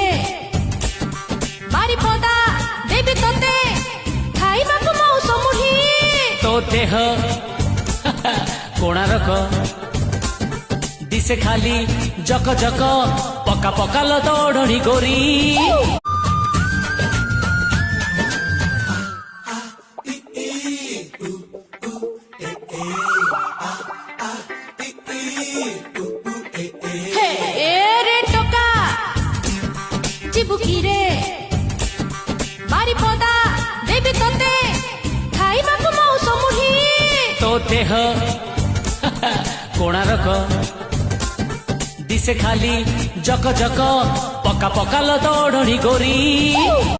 रे बारी पदा देवी तोते खाइबा को मौस मुही तो देह कोणारक दिसे खाली जक जक पका पका लो दौड़नी गोरी चिबुकी रे बारी पदा देवी तोते खाइबा को मौस मुही तो देह कोणारक दिसे खाली जक जक पका पका लो दौड़नी गोरी।